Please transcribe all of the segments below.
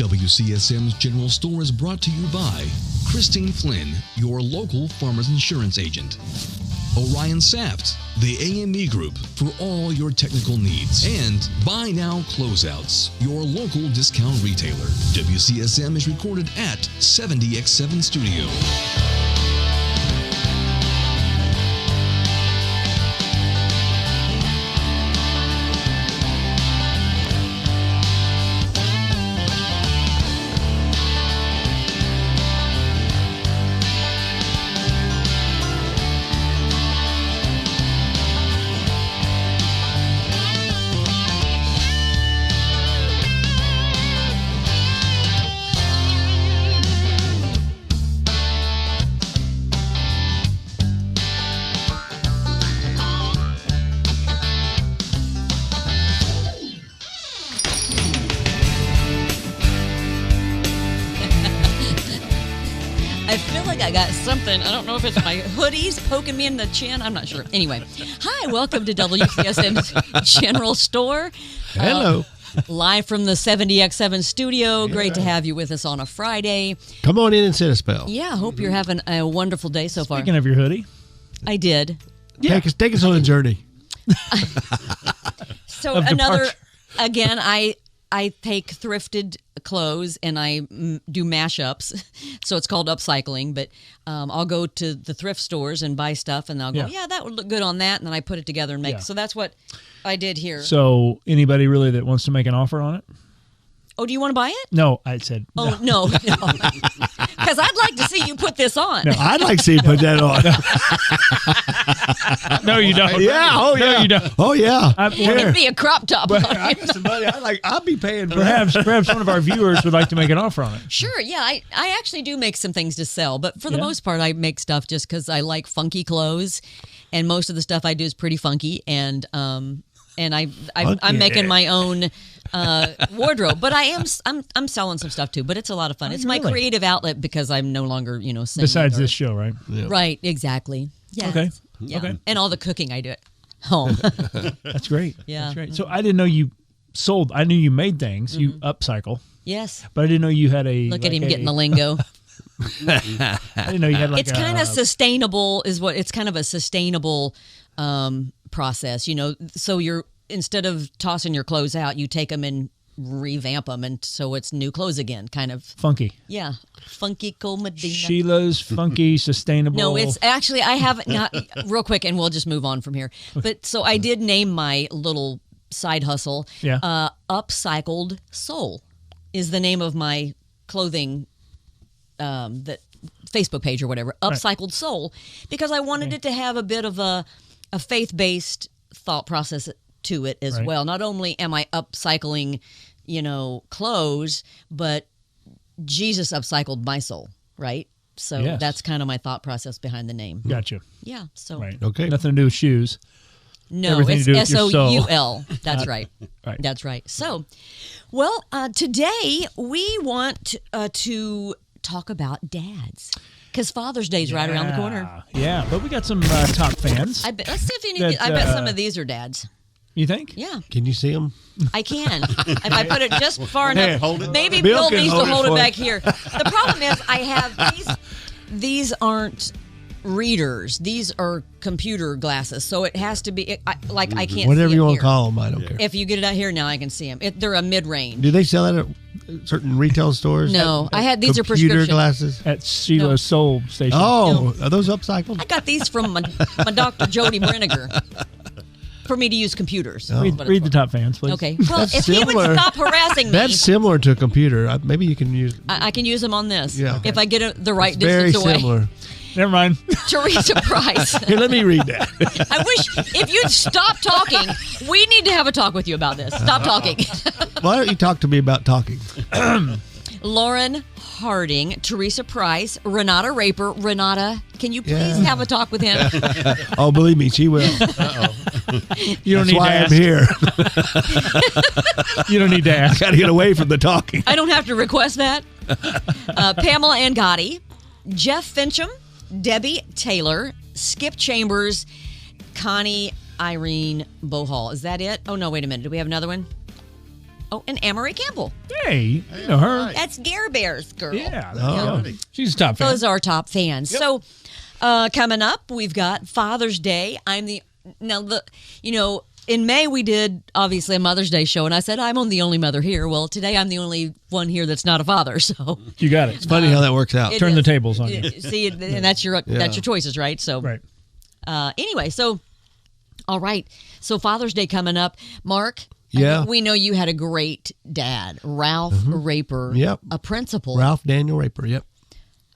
WCSM's General Store is brought to you by Christine Flynn, your local farmers insurance agent. Orion Saft, the AME Group for all your technical needs. And Buy Now Closeouts, your local discount retailer. WCSM is recorded at 70X7 Studio. Something. I don't know if it's my hoodies poking me in the chin. I'm not sure. Anyway, hi, welcome to WCSM's General Store. Hello. Live from the 70X7 studio. Yeah. Great to have you with us on a Friday. Come on in and sit a spell. Yeah, hope you're having a wonderful day so far. Speaking of your hoodie. I did. Yeah. Take us on a journey. So another, again, I take thrifted clothes and I do mashups. So it's called upcycling, but I'll go to the thrift stores and buy stuff and I'll go, yeah, that would look good on that. And then I put it together and make it. So that's what I did here. So anybody really that wants to make an offer on it? Oh, do you want to buy it? No, I said no. Oh, no. Because I'd like to see you put this on. No, I'd like to see you put that on. No, you don't. Yeah. Oh, yeah. No, you don't. Oh, yeah. It'd be a crop top. But I get some money. I'll be paying for perhaps one of our viewers would like to make an offer on it. Sure. Yeah. I actually do make some things to sell, but for the most part, I make stuff just because I like funky clothes, and most of the stuff I do is pretty funky, and I'm making my own wardrobe, but I'm selling some stuff too. But it's a lot of fun. It's my creative outlet because I'm no longer singing. Besides this show, right? Yeah. Right, exactly. Yes. Okay. Yeah. Okay. And all the cooking I do at home. That's great. Yeah. That's great. So I didn't know you sold. I knew you made things. You upcycle. Yes. But I didn't know you had a. Look at him getting the lingo. I didn't know you had like. It's kind of sustainable. It's kind of a sustainable process. So you're. Instead of tossing your clothes out, you take them and revamp them, and so it's new clothes again, kind of. Funky. Yeah. Funky Cool Medina. Sheila's Funky Sustainable. No, it's actually, I have not, real quick, and we'll just move on from here. But so I did name my little side hustle. Yeah. Upcycled Soul is the name of my clothing that Facebook page or whatever. Upcycled Soul, because I wanted it to have a bit of a faith-based thought process to it as well. Not only am I upcycling, clothes, but Jesus upcycled my soul, right? So that's kind of my thought process behind the name. Gotcha. Yeah. So okay, nothing to do with shoes. No, it's SOUL. That's right. Right. That's right. So, well, today we want to talk about dads. Because Father's Day is right around the corner. Yeah, but we got some top fans. Let's see if I bet some of these are dads. You think? Yeah. Can you see them? I can. If I put it just far enough. Hold it. Maybe Bill needs to hold it back here. The problem is I have these aren't readers. These are computer glasses. So it has to be, I can't Whatever see you want here. to call them, I don't care. If you get it out here, now I can see them. They're a mid-range. Do they sell that at certain retail stores? No. These are prescription. Computer glasses? At Sheila's Soul Station. Oh, are those upcycled? I got these from my Dr. Jody Brenniger. For me to use computers. Oh. Read the top fans, please. Okay. Well, if he would stop harassing me. That's similar to a computer. Maybe you can use... I can use them on this. Yeah. Okay. If I get the right distance away. Very similar. Never mind. Teresa Price. Here, let me read that. I wish if you'd stop talking, we need to have a talk with you about this. Stop talking. Why don't you talk to me about talking? Lauren Harding, Teresa Price, Renata Raper. Renata, can you please have a talk with him? Oh, believe me, she will. You don't That's need why to I'm ask. here. You don't need to ask. Got to get away from the talking. I don't have to request that. Pamela Angotti, Jeff Fincham, Debbie Taylor, Skip Chambers, Connie Irene Bohall. Is that it? Oh, no, wait a minute. Do we have another one? Oh, and Amory Campbell. Hey, you know her. That's Gare Bear's girl. Yeah. Oh. She's a top fan. Those are our top fans. So coming up, we've got Father's Day. In May we did obviously a Mother's Day show, and I said I'm the only mother here. Well, today I'm the only one here that's not a father. So You got it. It's funny how that works out. it Turn the is. tables on you. See, and that's your choices, right? So Right. Anyway, so all right. So Father's Day coming up, Mark. Yeah. We know you had a great dad, Ralph Raper. Yep. A principal. Ralph Daniel Raper. Yep.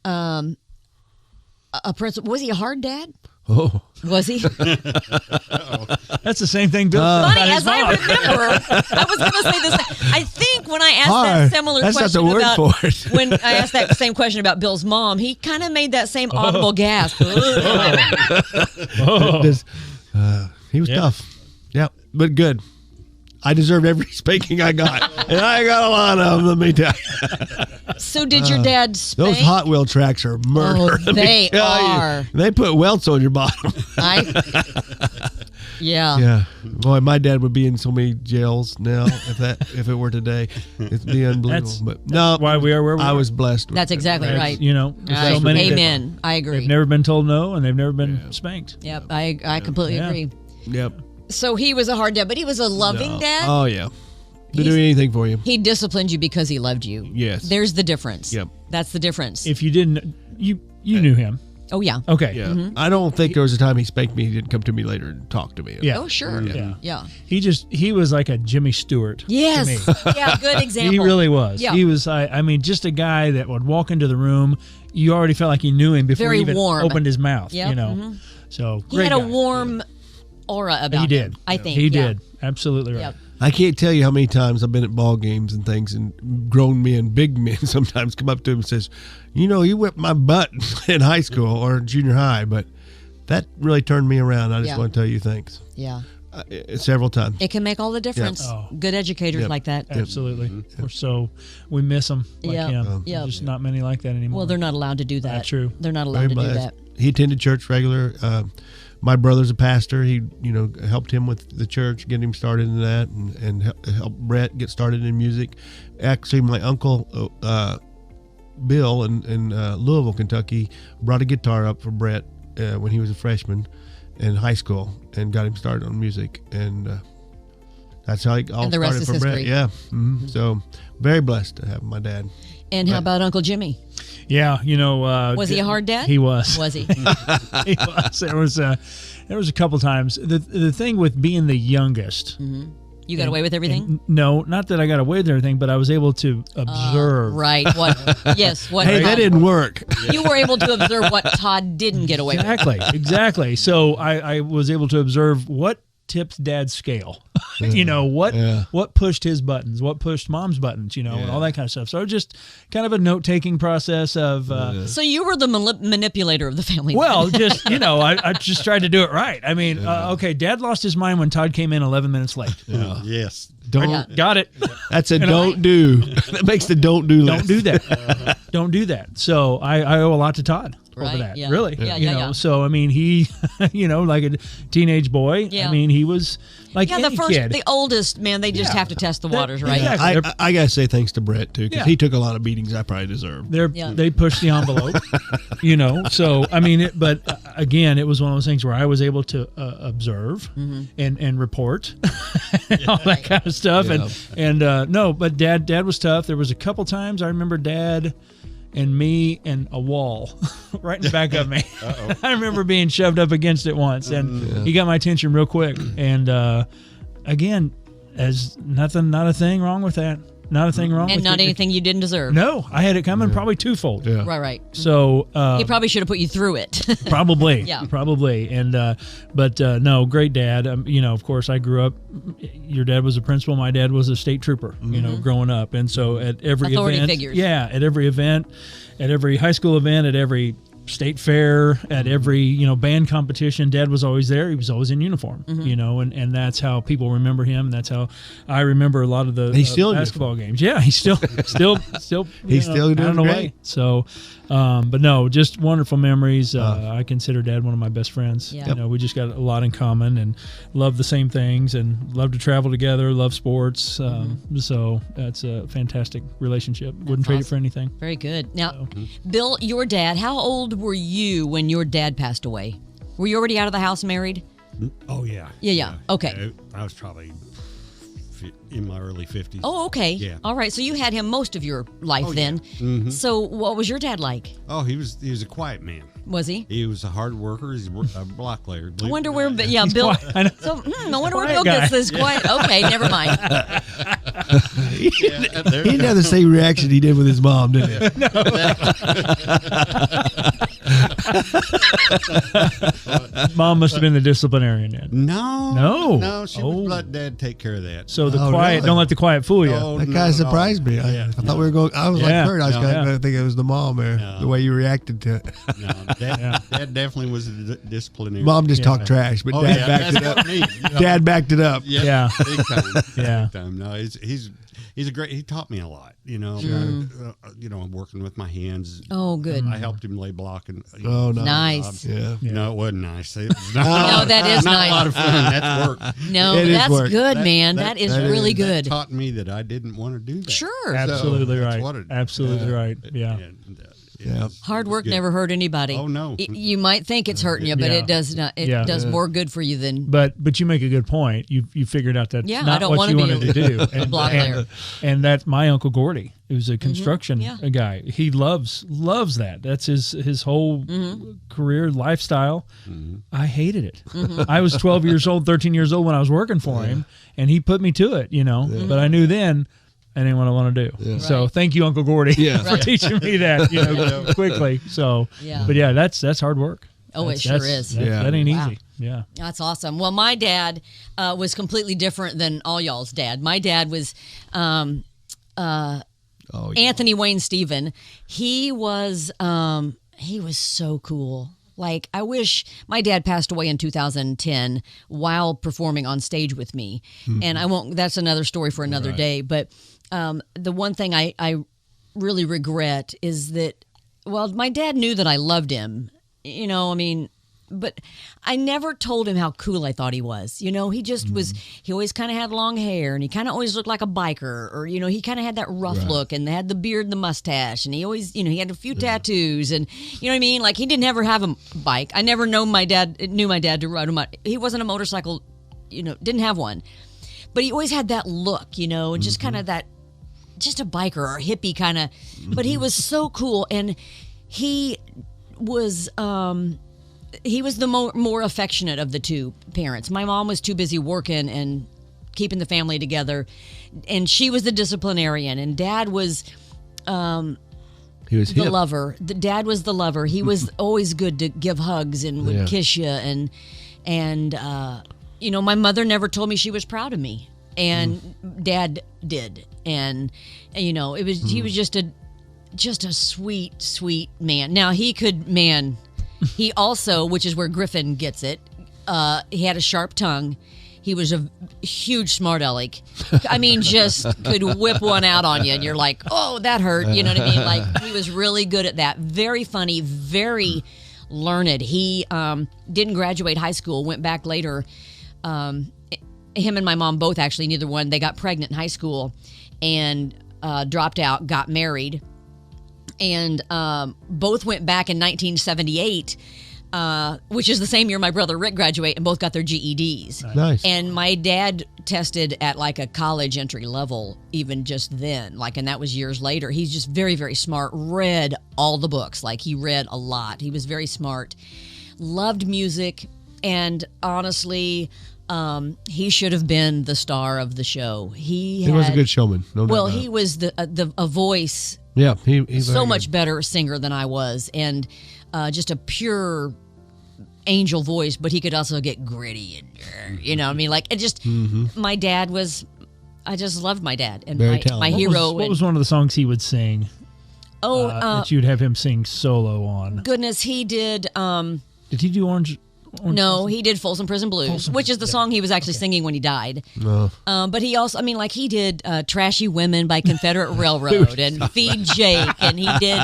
A principal. Was he a hard dad? Oh. Was he? That's the same thing Bill said Funny, about his as I mom. remember, I was going to say this. I think when I asked Hard. that similar That's not question the word about for it. when I asked that same question about Bill's mom, he kind of made that same audible gasp. This- he was tough. Yep. But good. I deserved every spanking I got. And I got a lot of them, let me tell you. So did your dad spank? Those Hot Wheel tracks are murder. Oh, let me they tell you. are. They put welts on your bottom. Yeah. Yeah. Boy, my dad would be in so many jails now if it were today. It'd be unbelievable. But no, why we are where we I are. was blessed. with That's it. exactly right. You know, there's so many that Amen. I agree. they've never been told no, and they've never been spanked. Yep, I completely Yeah. agree. Yep. So he was a hard dad, but he was a loving No. dad. Oh yeah. To do anything for you. He disciplined you because he loved you. Yes. There's the difference. Yep. That's the difference. If you didn't, you knew him. Oh, yeah. Okay. Yeah. I don't think there was a time he spanked me. He didn't come to me later and talk to me. Yeah. Oh, sure. Yeah. Yeah. He was like a Jimmy Stewart. to me. Yes. Yeah, good example. He really was. Yeah. He was. I mean, just a guy that would walk into the room. You already felt like you knew him before Very he even warm. opened his mouth. Yep, You know. So He great had a guy. warm aura about He did. him, I think. He yeah. did. Absolutely right. Yep. I can't tell you how many times I've been at ball games and things, and grown men, big men, sometimes come up to him and says, "You whipped my butt in high school or junior high, but that really turned me around. I just Yeah. want to tell you thanks." Yeah. Several times. It can make all the difference. Oh. Good educators Yep. like that. Absolutely. We miss him like Yeah. him. Yeah. Just not many like that anymore. Well, they're not allowed to do that. That's true. They're not Very allowed to do blessed. that. He attended church regular. My brother's a pastor. He, helped him with the church, get him started in that, and helped Brett get started in music. Actually, my uncle Bill in Louisville, Kentucky, brought a guitar up for Brett when he was a freshman in high school and got him started on music. And that's how it all And the rest started is for Brett. history. Yeah. Mm-hmm. So very blessed to have my dad. And how about Uncle Jimmy? Yeah, Was he a hard dad? He was. Was he? He was. There was a couple times. The thing with being the youngest. You got away with everything? and no, not that I got away with everything, but I was able to observe. Right. What? Yes. What? Hey, that Todd- didn't work. You were able to observe what Todd didn't get away with. Exactly. So I was able to observe what tipped Dad's scale. What pushed his buttons, what pushed Mom's buttons, and all that kind of stuff. So just kind of a note-taking process of. So you were the manipulator of the family. Well, just I just tried to do it right. I mean, okay, Dad lost his mind when Todd came in 11 minutes late. Yes. Don't. Got it. That's a don't do. That makes the don't do list. Don't do that. Don't do that. So I owe a lot to Todd over Right, that. yeah. Really. Yeah, you yeah, know. yeah. So I mean, he, like a teenage boy. Yeah. I mean, he was like Yeah, any kid. the oldest, man, they just Yeah. have to test the waters, right? Exactly. I gotta say thanks to Brett too, because Yeah. he took a lot of beatings I probably deserved. They pushed the envelope, So I mean, but again, it was one of those things where I was able to observe and report and all that kind of stuff. And no, but Dad was tough. There was a couple times I remember Dad and me and a wall right in the back of me. I remember being shoved up against it once, and he got my attention real quick. And again, as nothing, not a thing wrong with that. Not a thing wrong And with not it. anything you didn't deserve. No, I had it coming probably twofold. Yeah. Right. So He probably should have put you through it. probably, Yeah. probably. And but no, great dad. Of course, I grew up. Your dad was a principal. My dad was a state trooper. Growing up, and so at every Authority event, figures. yeah, at every event, at every high school event, at every state fair, at every band competition. Dad was always there. He was always in uniform, and that's how people remember him. That's how I remember a lot of the basketball games. Yeah, he's still he's still doing away. great. So, but no, just wonderful memories. I consider Dad one of my best friends. Yeah. We just got a lot in common and love the same things and love to travel together. Love sports. So that's a fantastic relationship. Wouldn't trade it for anything. Very good. Now, Bill, your dad, how old were you when your dad passed away? Were you already out of the house married? Oh, yeah. Yeah. Okay. I was probably in my early 50s. Oh, okay. Yeah. All right. So you had him most of your life then. Mm-hmm. So what was your dad like? Oh, he was a quiet man. Was he? He was a hard worker. He's a block layer. I wonder where, Bill. quiet. I know. So, I wonder where Quiet Bill guy. gets this quiet. Okay, never mind. He didn't have the same reaction he did with his mom, did he? Mom must have been the disciplinarian then. No. She Oh. would let Dad take care of that. So the Oh, quiet, really? don't let the quiet fool you. No, That not kind of at all. surprised me. I thought we were going. I was Yeah. like Kurt. I was No. going to think it was the mom or No. the way you reacted to it. No, Dad definitely was a disciplinarian. Mom just talked trash, but Oh, Dad yeah, backed that's it up. what I mean, you know. Dad backed it up. Yeah. Big time. Yeah. Big time. No, he's a great. He taught me a lot. Working with my hands. Oh, good. I helped him lay block and. Oh, no. Nice. Yeah. No, it wasn't nice. It was not, No, that is not nice. a lot of fun. That's work. No, It is that's work. good, man. That is really That good. taught me that I didn't want to do that. Sure. Absolutely that's right. what it- Absolutely right. Yeah. Yeah. Hard work good. never hurt anybody. Oh, no. You might think it's hurting you, but Yeah. it does not. It Yeah. does more good for you than. But you make a good point. You figured out that's Yeah, I not don't what wanna you be wanted to do. a block layer. And that's my Uncle Gordy. He was a construction Yeah. guy. He loves that. That's his whole career lifestyle. I hated it. I was 12 years old, 13 years old when I was working for him, and he put me to it, But I knew then I didn't want to do. Yeah. So Right. thank you, Uncle Gordy, Yeah. for teaching me that, quickly. So, Yeah. but yeah, that's hard work. Oh, it That's- sure that's- is. That ain't Wow. easy. Yeah. That's awesome. Well, my dad was completely different than all y'all's dad. My dad was Oh, yeah. Anthony Wayne Stephen. He was so cool. Like, I wish my dad passed away in 2010 while performing on stage with me. And I won't, that's another story for another day. But the one thing I really regret is that, well, my dad knew that I loved him, but I never told him how cool I thought he was. He just was, he always kind of had long hair and he kind of always looked like a biker, or, he kind of had that rough look and had the beard and the mustache. And he always, he had a few tattoos and, you know what I mean? Like, he didn't ever have a bike. I never knew my dad to ride him. He wasn't a motorcycle, didn't have one. But he always had that look, and just kind of that, just a biker or a hippie kind of, but he was so cool. And he was the more affectionate of the two parents. My mom was too busy working and keeping the family together, and she was the disciplinarian, and Dad was He was the hip. lover. The dad was the lover. He was always good to give hugs and would Yeah. kiss you, and my mother never told me she was proud of me, and Dad did, and it was he was just a sweet man. Now he also, which is where Griffin gets it, he had a sharp tongue. He was a huge smart aleck. I mean, just could whip one out on you, and you're like, oh, that hurt. You know what I mean? Like, he was really good at that. Very funny, very learned. He didn't graduate high school, went back later. Him and my mom both, actually, neither one, they got pregnant in high school and dropped out, got married. And both went back in 1978, which is the same year my brother Rick graduated, and both got their GEDs. Nice. And my dad tested at like a college entry level even just then, and that was years later. He's just very, very smart, read all the books. Like, he read a lot. He was very smart, loved music, and honestly, he should have been the star of the show. He was a good showman. No doubt Well, about he it. was a voice, Yeah, he's so much better singer than I was, and just a pure angel voice, but he could also get gritty and it just my dad was, I just loved my dad, and Very my talented. hero. What was one of the songs he would sing? that you'd have him sing solo on? Goodness, he did. Did he do Orange? No, he did Folsom Prison Blues, which is the song he was actually singing when he died. No. But he also, like he did Trashy Women by Confederate Railroad and Feed Jake, and he did,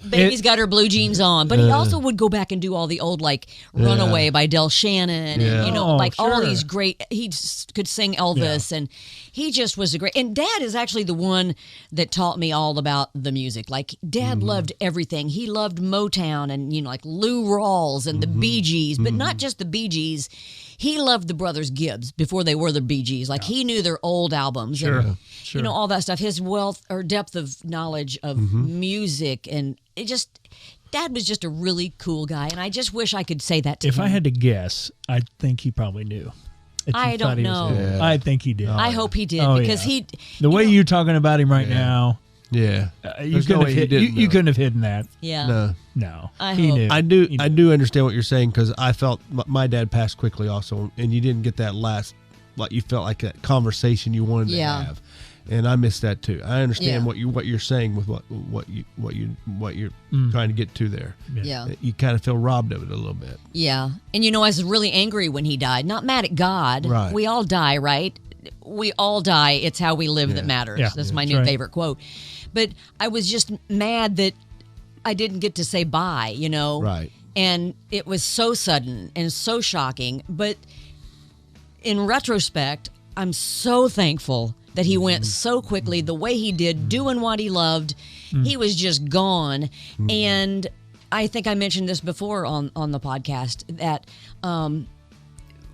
Baby's Got Her Blue Jeans On. But he also would go back and do all the old, like, Runaway by Del Shannon, and, all these great, he could sing Elvis, and he just was a great, and Dad is actually the one that taught me all about the music. Like, Dad loved everything. He loved Motown and, like Lou Rawls and the Bee Gees, but not just the Bee Gees. He loved the Brothers Gibbs before they were the Bee Gees. Like, he knew their old albums and, all that stuff. His wealth or depth of knowledge of music, and Dad was just a really cool guy, and I just wish I could say that to him. If I had to guess, I think he probably knew. I don't know. I think he did. I hope he did, because he... The way you're talking about him right now... Yeah, you couldn't have hidden that. Yeah, no. He knew. I do understand what you're saying, because I felt my dad passed quickly also, and you didn't get that last, like you felt like that conversation you wanted to have, and I missed that too. I understand what you're saying with what you're trying to get to there. Yeah, you kind of feel robbed of it a little bit. Yeah, and I was really angry when he died. Not mad at God. Right. We all die, right? We all die. It's how we live that matters. Yeah. That's my new favorite quote. But I was just mad that I didn't get to say bye, Right. And it was so sudden and so shocking. But in retrospect, I'm so thankful that he went so quickly, the way he did, doing what he loved. He was just gone. And I think I mentioned this before on the podcast, that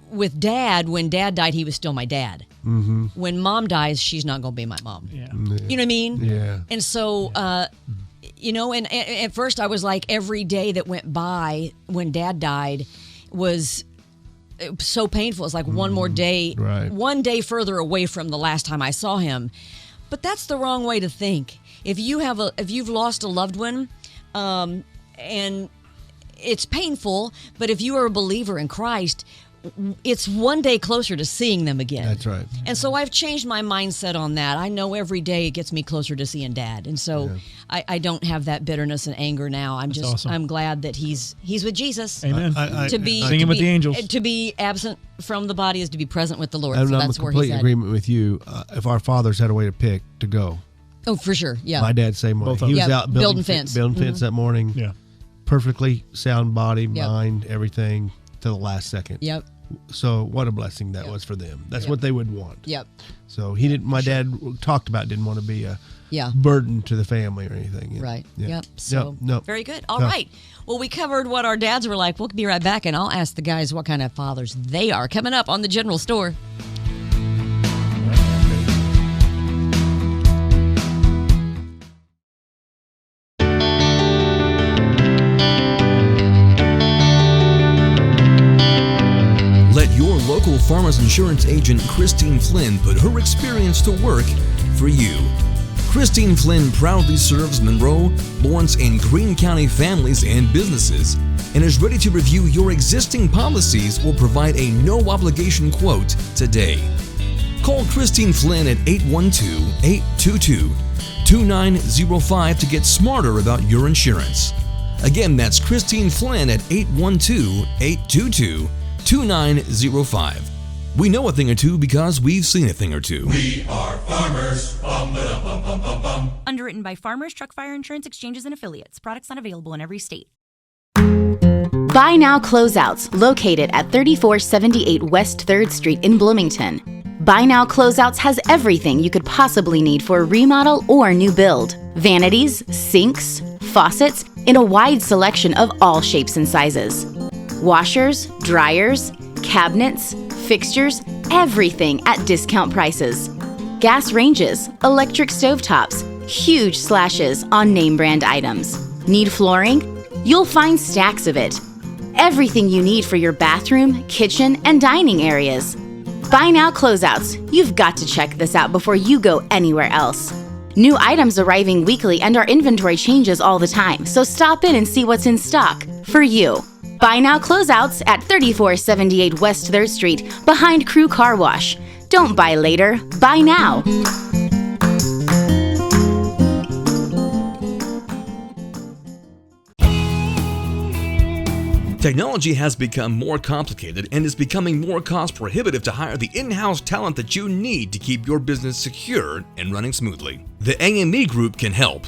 with Dad, when Dad died, he was still my dad. Mm-hmm. When Mom dies, she's not going to be my mom. Yeah. You know what I mean? Yeah. And so, and at first I was like, every day that went by when Dad died was so painful. It's like one more day, one day further away from the last time I saw him. But that's the wrong way to think. If you've lost a loved one, and it's painful, but if you are a believer in Christ, it's one day closer to seeing them again. That's right. And so I've changed my mindset on that. I know every day it gets me closer to seeing Dad. And so I don't have that bitterness and anger now. I'm glad that he's with Jesus. Amen. Singing with the angels. To be absent from the body is to be present with the Lord. And so I'm that's in where complete he's at. agreement with you. If our fathers had a way to pick to go. Oh, for sure. Yeah. My dad, same way. Both of He them. was out building fence that morning. Yeah. Perfectly sound body, mind, everything to the last second. Yep. So what a blessing that was for them. That's what they would want. Yep. So he didn't. My dad talked about didn't want to be a burden to the family or anything. Right. Yeah. Yep. So very good. All right. Well, we covered what our dads were like. We'll be right back, and I'll ask the guys what kind of fathers they are. Coming up on the General Store. Local Farmers Insurance agent Christine Flynn put her experience to work for you. Christine Flynn proudly serves Monroe, Lawrence, and Greene County families and businesses and is ready to review your existing policies or provide a no-obligation quote today. Call Christine Flynn at 812-822-2905 to get smarter about your insurance. Again, that's Christine Flynn at 812-822-2905. We know a thing or two because we've seen a thing or two. We are farmers. Bum, ba-dum, bum, bum, bum, bum. Underwritten by Farmers Truck Fire Insurance Exchanges and Affiliates. Products not available in every state. Buy Now Closeouts, located at 3478 West 3rd Street in Bloomington. Buy Now Closeouts has everything you could possibly need for a remodel or new build. Vanities, sinks, faucets, in a wide selection of all shapes and sizes. Washers, dryers, cabinets, fixtures, everything at discount prices. Gas ranges, electric stovetops, huge slashes on name brand items. Need flooring? You'll find stacks of it. Everything you need for your bathroom, kitchen, and dining areas. Buy Now Closeouts. You've got to check this out before you go anywhere else. New items arriving weekly and our inventory changes all the time, so stop in and see what's in stock for you. Buy Now Closeouts at 3478 West 3rd Street, behind Crew Car Wash. Don't buy later, buy now. Technology has become more complicated and is becoming more cost prohibitive to hire the in-house talent that you need to keep your business secure and running smoothly. The AME Group can help.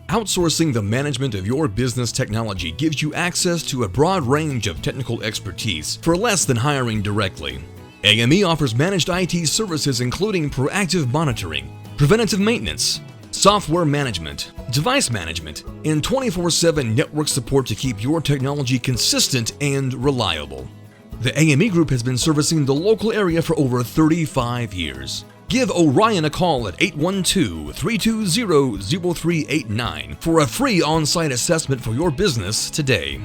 Outsourcing the management of your business technology gives you access to a broad range of technical expertise for less than hiring directly. AME offers managed IT services including proactive monitoring, preventative maintenance, software management, device management, and 24/7 network support to keep your technology consistent and reliable. The AME Group has been servicing the local area for over 35 years. Give Orion a call at 812-320-0389 for a free on-site assessment for your business today.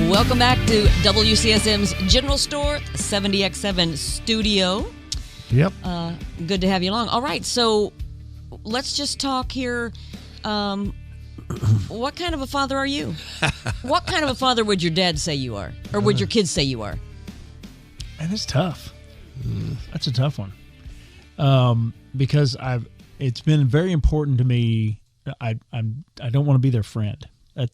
Welcome back to WCSM's General Store 70X7 studio. Yep. Good to have you along. All right, so let's just talk here. What kind of a father are you? What kind of a father would your dad say you are? Or would your kids say you are? And it's tough. That's a tough one. Because it's been very important to me. I don't want to be their friend.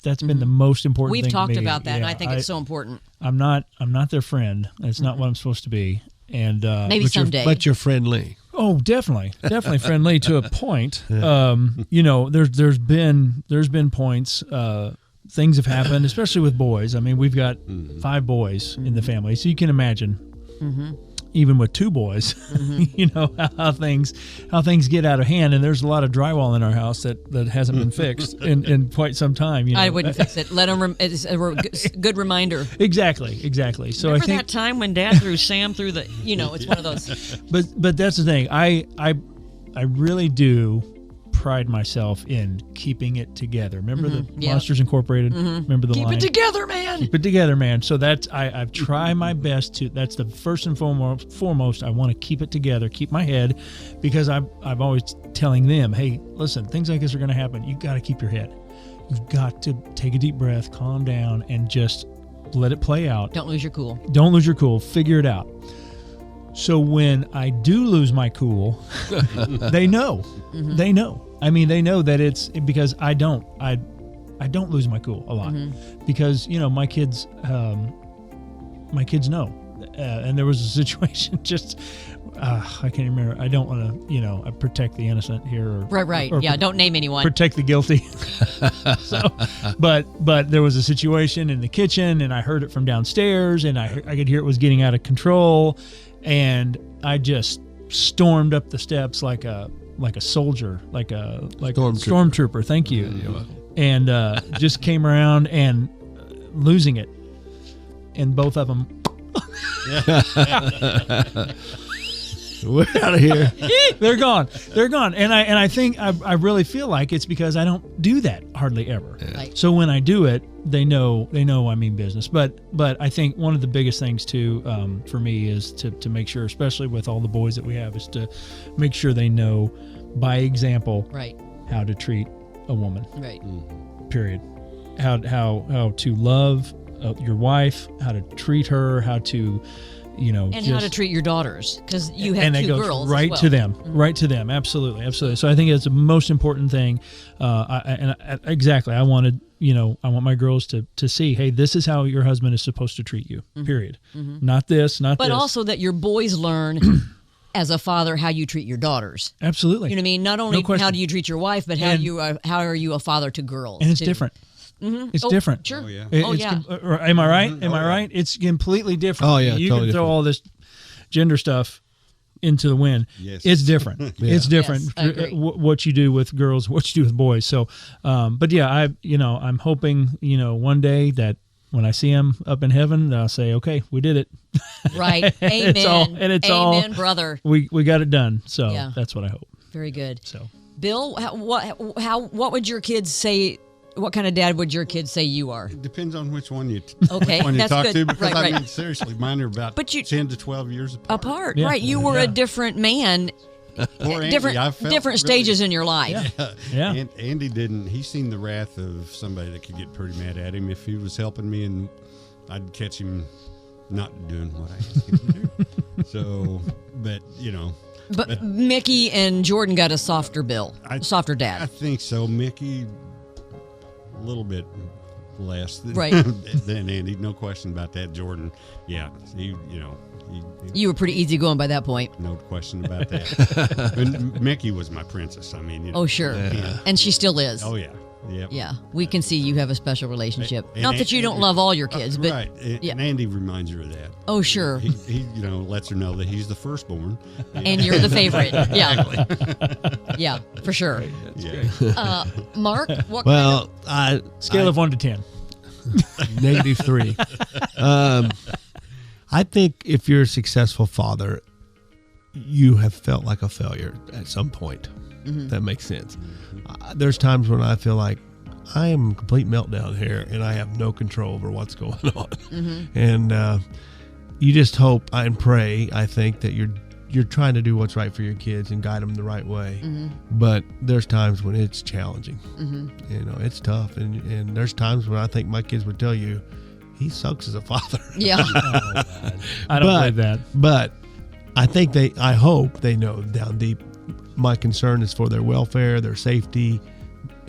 That's been the most important We've thing talked to me. about that, and Yeah, I think it's so important. I'm not their friend. That's not what I'm supposed to be. And Maybe someday. But you're friendly. Oh, definitely friendly to a point. You know, there's been points. Things have happened, especially with boys. I mean, we've got 5 boys in the family, so you can imagine. Even with 2 boys, you know how things get out of hand, and there's a lot of drywall in our house that hasn't been fixed in quite some time. You know? I wouldn't fix it. Let them. It's a good reminder. Exactly. So Remember I think that time when Dad threw Sam through the. You know, it's one of those. But that's the thing. I really do pride myself in keeping it together. Remember the Monsters Incorporated? Remember the line? Keep it together, man. Keep it together, man. So that's I've tried my best to. That's the first and foremost. I want to keep it together, keep my head, because I've always telling them, hey, listen, things like this are going to happen. You got to keep your head. You've got to take a deep breath, calm down, and just let it play out. Don't lose your cool. Don't lose your cool. Figure it out. So when I do lose my cool, they know. They know. I mean, they know that it's because I don't lose my cool a lot because, you know, my kids know. And there was a situation just, I can't remember. I don't want to, you know, I protect the innocent here. Right. Yeah, don't name anyone. Protect the guilty. So, but there was a situation in the kitchen and I heard it from downstairs and I could hear it was getting out of control. And I just stormed up the steps like a soldier, like a stormtrooper. Thank you. And just came around and losing it, and both of them. We're out of here. They're gone. And I think I really feel like it's because I don't do that hardly ever. Right. So when I do it, they know I mean business. But I think one of the biggest things too for me is to make sure, especially with all the boys that we have, is to make sure they know by example how to treat a woman. Right. Period. How to love your wife, how to treat her, how to, you know, and how to treat your daughters, because you have and 2 that goes girls right as well. to them, right to them. Absolutely. So I think it's the most important thing. Exactly. I want my girls to see, hey, this is how your husband is supposed to treat you. Period. Not this. But also that your boys learn as a father how you treat your daughters. Absolutely. You know what I mean? Not only how do you treat your wife, but how are you a father to girls? And it's different. It's different. Sure. Oh, yeah. Am I right? Am I right? It's completely different. Oh, yeah, You totally can throw different. all this gender stuff into the wind. Yes. It's different. It's different. Yes, I agree. What you do with girls, what you do with boys. So, but yeah, I'm hoping, one day that when I see him up in heaven, I'll say, okay, we did it. Right. Amen. Amen, brother. We got it done. So Yeah. that's what I hope. Very good. So, Bill, what would your kids say? What kind of dad would your kids say you are? It depends on which one you Okay, which one you that's talk good. to, because Right. I mean, seriously, mine are about 10 to 12 years apart. Yeah. Right. You were a different man. Poor Andy, different I felt different really- stages in your life. Yeah. And Andy didn't. He's seen the wrath of somebody that could get pretty mad at him if he was helping me in I'd catch him not doing what I asked him to do. So, but But Mickey and Jordan got a softer softer I dad. think so. Mickey, a little bit less than, Right. than Andy. No question about that. Jordan, yeah, he You were pretty easygoing by that point. no question about that. And Mickey was my princess. I mean, Oh, sure. And she still is. Oh yeah, yep. Yeah, we can see you have a special relationship. And Not that you don't love all your kids, but right. And, yeah. and Andy reminds her of that. Oh, sure. He lets her know that he's the firstborn. And you're the favorite. Yeah. Yeah, for sure. Yeah. Mark, what Well, Scale of 1 to 10. -3. I think if you're a successful father, you have felt like a failure at some point. That makes sense. There's times when I feel like I am a complete meltdown here and I have no control over what's going on. And you just hope and pray, I think, that you're trying to do what's right for your kids and guide them the right way. But there's times when it's challenging. It's tough. And there's times when I think my kids would tell you, he sucks as a father. Yeah. I don't believe that. But I hope they know down deep, my concern is for their welfare, their safety,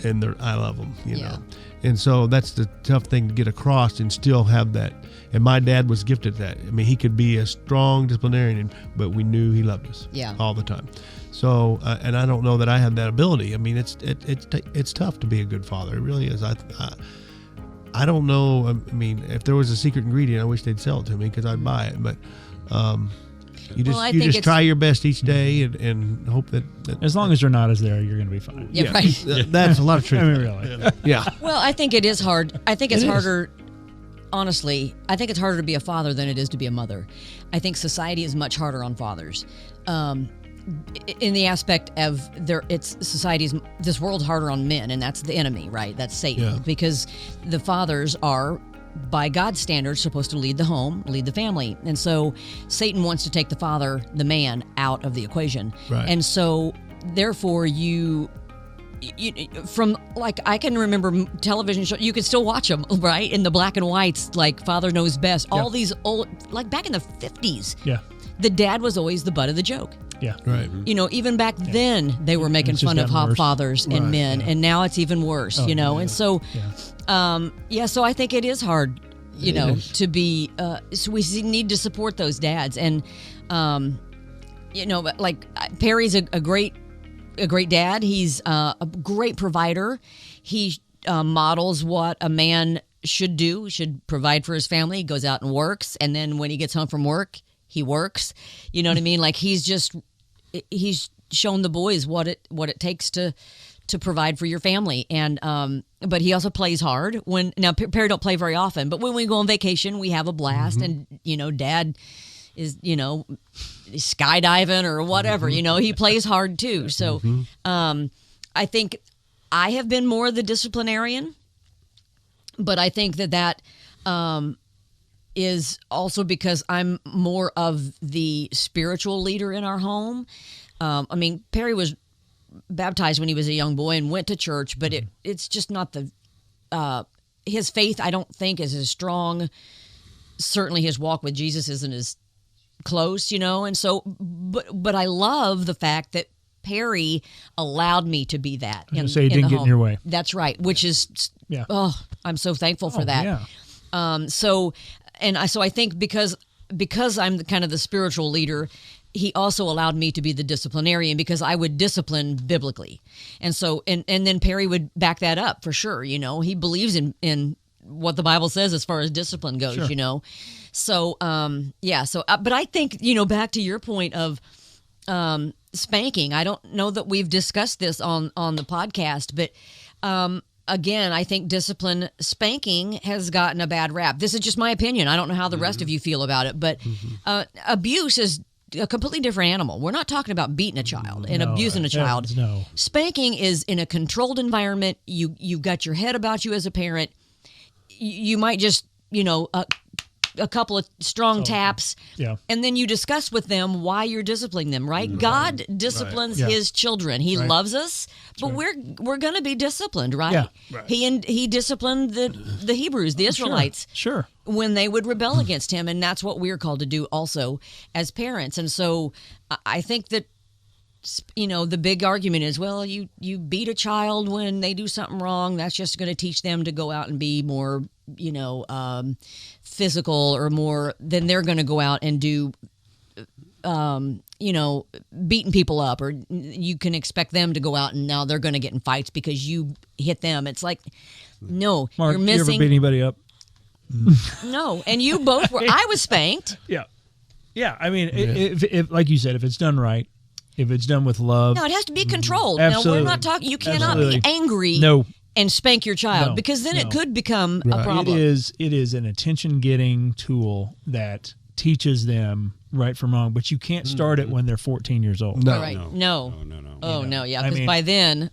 and I love them, you know. And so that's the tough thing to get across and still have that. And my dad was gifted that. I mean, he could be a strong disciplinarian, but we knew he loved us all the time. So, and I don't know that I have that ability. I mean, it's tough to be a good father. It really is. I don't know. I mean, if there was a secret ingredient, I wish they'd sell it to me because I'd buy it. But you just try your best each day and hope that as long as your knot is there, you're going to be fine. Yeah, right. That's a lot of truth. I mean, really. Yeah. Well, I think it is hard. I think it's harder. Honestly, I think it's harder to be a father than it is to be a mother. I think society is much harder on fathers. In the aspect of this world's harder on men, and that's the enemy, right? That's Satan, because the fathers are, by God's standards, supposed to lead the home, lead the family, and so Satan wants to take the father, the man, out of the equation, right. And so therefore you from, like, I can remember television shows, you could still watch them, right, in the black and whites, like Father Knows Best, all these old, like back in the 50s, the dad was always the butt of the joke. Yeah. Right. Even back then they were making fun of fathers and men, and now it's even worse, and so, so I think it is hard, to be, so we need to support those dads. And, like Perry's a great dad. He's a great provider. He models what a man should do, should provide for his family. He goes out and works, and then when he gets home from work, he works. You know what I mean? Like he's shown the boys what it takes to provide for your family. And but he also plays hard. Now Perry don't play very often, but when we go on vacation, we have a blast. And Dad is skydiving or whatever. He plays hard too. So I think I have been more the disciplinarian, but I think that is also because I'm more of the spiritual leader in our home. I mean, Perry was baptized when he was a young boy and went to church, but it's just not his faith, I don't think, is as strong. Certainly his walk with Jesus isn't as close, and so, but I love the fact that Perry allowed me to be that. He didn't get in your way. That's right, which is, I'm so thankful for that. Yeah. So I think because I'm kind of the spiritual leader, he also allowed me to be the disciplinarian because I would discipline biblically. And so, and then Perry would back that up for sure. He believes in what the Bible says as far as discipline goes, Sure. So, but I think, back to your point of spanking, I don't know that we've discussed this on the podcast, but again, I think spanking has gotten a bad rap. This is just my opinion. I don't know how the rest of you feel about it, but abuse is a completely different animal. We're not talking about beating a child and abusing a child. No. Spanking is in a controlled environment. You've got your head about you as a parent. You might just, a couple of strong taps, and then you discuss with them why you're disciplining them, right? God disciplines his children. He loves us, but we're going to be disciplined, right? Yeah. Right. He disciplined the Hebrews, the Israelites. Sure. when they would rebel against him. And that's what we're called to do also as parents. And so I think that, the big argument is, well, you beat a child when they do something wrong. That's just going to teach them to go out and be more, physical or more, then they're going to go out and do, beating people up, or you can expect them to go out and now they're going to get in fights because you hit them. It's like, no, Mark, you're missing. You ever beat anybody up? No, and you both were. I was spanked. Yeah. I mean, if like you said, if it's done right, if it's done with love. No, it has to be controlled. Absolutely. Now, we're not talking, you cannot Absolutely. be angry No. and spank your child, No. because then No. it could become a problem. It is an attention-getting tool that teaches them right from wrong, but you can't start it when they're 14 years old. No. All right. No. No. Oh, no, yeah, I because mean- by then,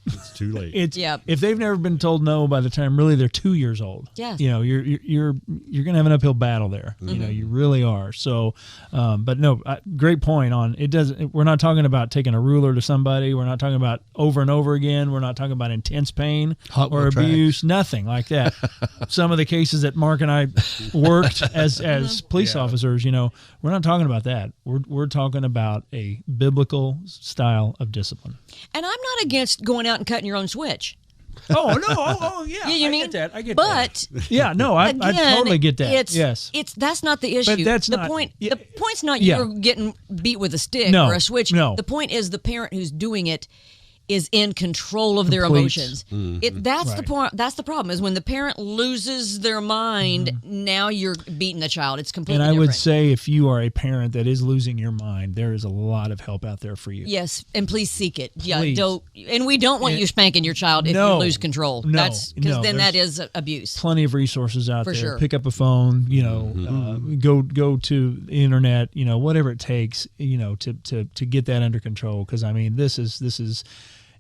It's too late. It's Yep. if they've never been told no by the time really they're 2 years old. Yeah. You're gonna have an uphill battle there. You really are. So, but no, great point on it. Doesn't. We're not talking about taking a ruler to somebody. We're not talking about over and over again. We're not talking about intense pain Hot or with abuse. Nothing like that. Some of the cases that Mark and I worked as police officers, we're not talking about that. We're talking about a biblical style of discipline. and I'm not against going out and cutting your own switch. Oh no! Oh yeah! You I mean? get that. I get But that. Yeah, no, I again, totally get that. It's, yes, that's not the issue. that's the not- point. yeah, The point's not yeah. you're getting beat with a stick No, or a switch. no. The point is the parent who's doing it is in control of their Complete. emotions. That's the Right. point. That's the problem. Is when the parent loses their mind. Now you're beating the child. It's completely and I would different. say if you are a parent that is losing your mind, there is a lot of help out there for you. Yes, and please seek it. Yeah, Please. and we don't want you spanking your child if No. you lose control. No, That's because no, then that there's is abuse. Plenty of resources out For there. sure. Pick up a phone, go to the internet, whatever it takes, to get that under control. Because I mean, this is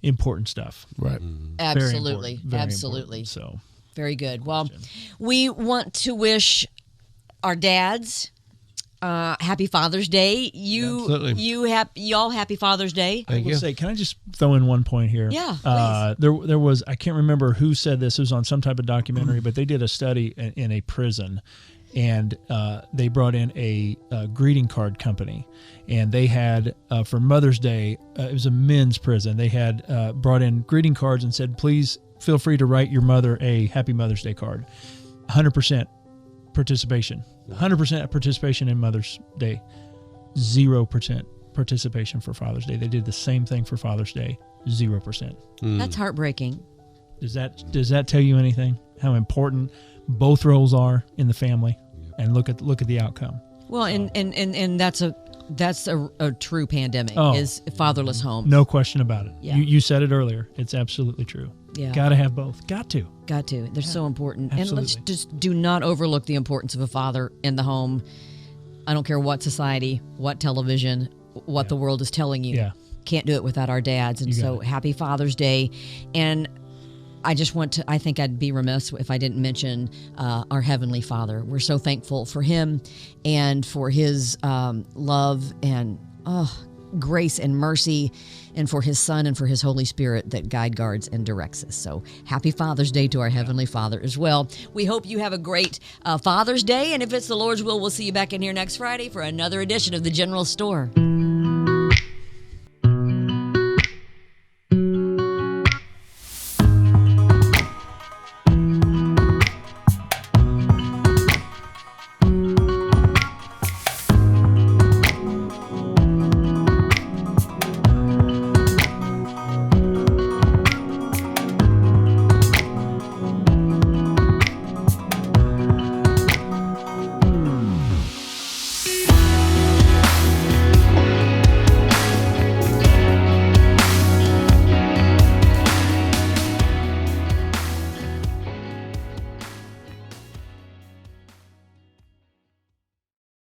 important stuff. Right. Very Absolutely, important, very absolutely. important. So Very good. Well, we want to wish our dads happy Father's Day. Absolutely. Y'all happy Father's Day. Thank I will you. say, can I just throw in one point here? Yeah, There was, I can't remember who said this. It was on some type of documentary, but they did a study in a prison, and they brought in a greeting card company, and they had for Mother's Day, it was a men's prison. They had brought in greeting cards and said, please feel free to write your mother a Happy Mother's Day card. 100% participation. 100% participation in Mother's Day. 0% participation for Father's Day. They did the same thing for Father's Day. 0%. That's heartbreaking. Does that tell you anything? How important both roles are in the family, and look at the outcome. Well, and that's a true pandemic is a fatherless home. No question about it. Yeah. You said it earlier. It's absolutely true. Yeah. Got to have both. Got to. Got to. They're so important. And let's absolutely. just do not overlook the importance of a father in the home. I don't care what society, what television, what the world is telling you. Yeah. Can't do it without our dads. And You got so it. happy Father's Day. And I just I think I'd be remiss if I didn't mention our Heavenly Father. We're so thankful for Him and for His love and grace and mercy, and for His Son and for His Holy Spirit that guides and directs us. So happy Father's Day to our Heavenly Father as well. We hope you have a great Father's Day, and if it's the Lord's will, we'll see you back in here next Friday for another edition of The General Store.